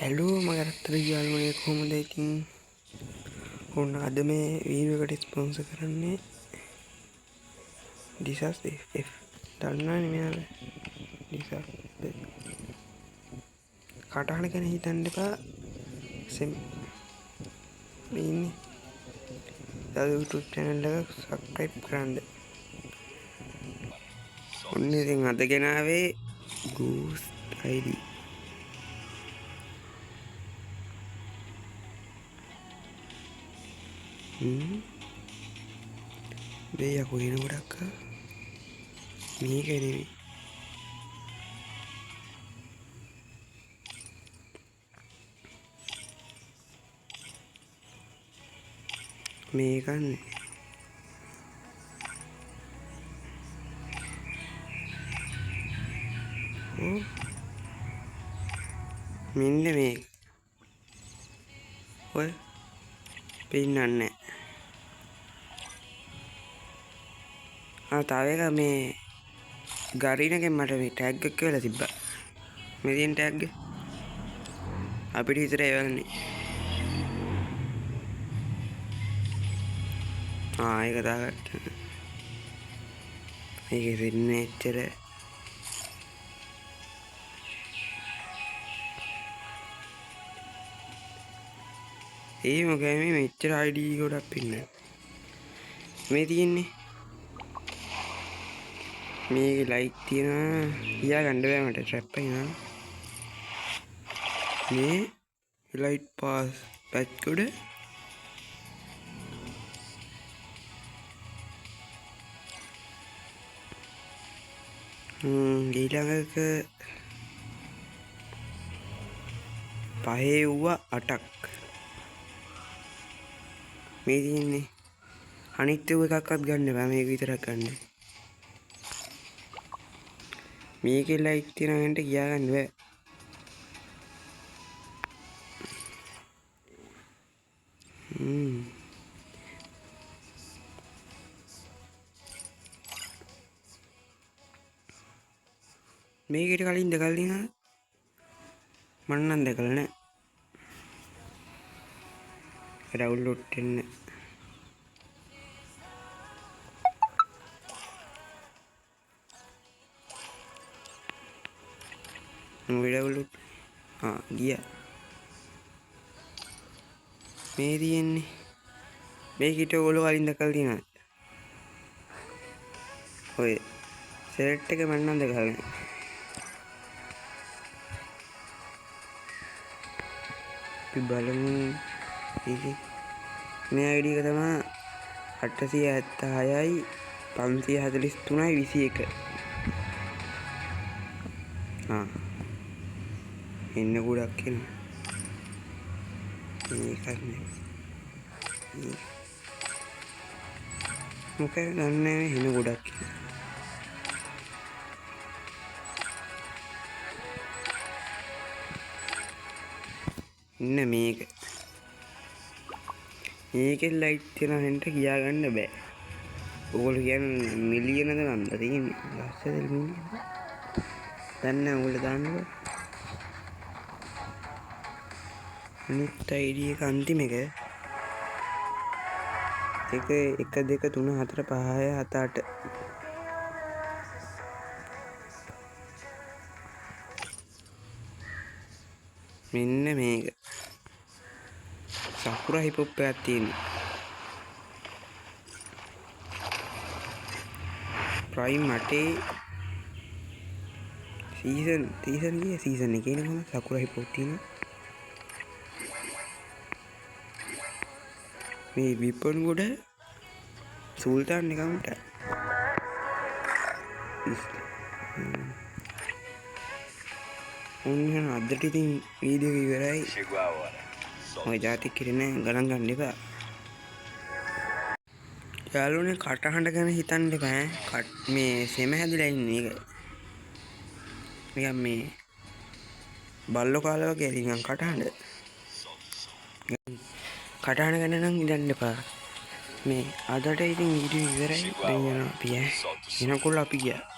hello මගරත්තර යාළුවනේ කොහොමද ඉතින් ඔන්න අද මේ වීඩියෝ එකට ස්පොන්සර් කරන්නේ ඩිසස් F දන්නවනේ මෙයාලා ඩිසස් කටහඬ ගැන හිතන්න එපා සෙම් මේ ඉන්නේ YouTube channel එක subscribe කරන්න ඔන්න ඉතින් අද ගෙනාවේ goose ID Bea kuhina ගොඩක් මේක නෙවෙයි මේකන්නේ මෙන්න මේක ඔය පෙන්නන්නේ තව එක මේ ගරීනගෙන් මට මේ ටැග් එක කියලා තිබ්බා මේ තියෙන ටැග් එක අපිට විතර එවන්නේ ඒක දාගත්තා මේකේ දෙන්නේ එච්චර ඒ මොකද මේ මෙච්චර ID ගොඩක් පින්න මේ තියෙන්නේ මේක ලයික් තියෙනවා කියා ගන්න බෑ මට ට්‍රැප් එකේ මේ ලයිට් පාස් පැච් කොඩ ඊළඟක පහේ වුවා 8ක් මේ තියෙන්නේ අනිත් එකක්වත් ගන්න බෑ මේක විතරක් ගන්න මේකේ ලයික් තියෙනවන්ට කියා ගන්න බෑ මේකට කලින් දෙකල් දිනා මම නම් දැකලා නෑ ඩවුන්ලෝඩ් වෙන්න ඩවුන්ලෝඩ් ගියා මේ තියෙන්නේ මේකට ඔයගොල්ලෝ කලින් දැකලා තියෙනවා ඔය සෙලෙක්ට් එක මම නම් දැකලා නෑ බලමු මේ ID එක තමයි 876යි 543යි 21 එන්න ගොඩක් එනවා මේකන්නේ මොකද දන්නේ එන්න ගොඩක් ඉන්න මේක මේකෙන් ලයිට් තියෙන හෙන්ට කියා ගන්න බෑ ඕගොල්ලෝ කියන්නේ මිලියනද නන්ද තියෙන්නේ ලස්සද මිලියන දන්නේ ඕගොල්ලෝ දාන්නකො අනිත් ID එක අන්තිම එක 1 2 3 4 5 6 7 8 මෙන්න මේක සකුරා හිප් හොප් එකක් තියෙනවා ප්‍රයිම් 8 සීසන් එකේ නේද සකුරා හිප් හොප් තියෙනවා මේ විපන් ගොඩ සුල්තාන් එකකට ඔන්න අදට ඉතින් වීඩියෝ ඉවරයි ඔය ජාතික කිරනේ ගණන් ගන්න එපා යාළුවනේ කටහඬ ගැන හිතන්න එපා මේ සෙම හැදිලා ඉන්නේ ඒක නිකන් මේ බල්ලෝ කාලා වගේ නිකන් කටහඬ ගැන නම් හිතන්න එපා මේ අදට ඉතින් වීඩියෝ ඉවරයි දැන් යනවා අපි එනකොට අපි ගියා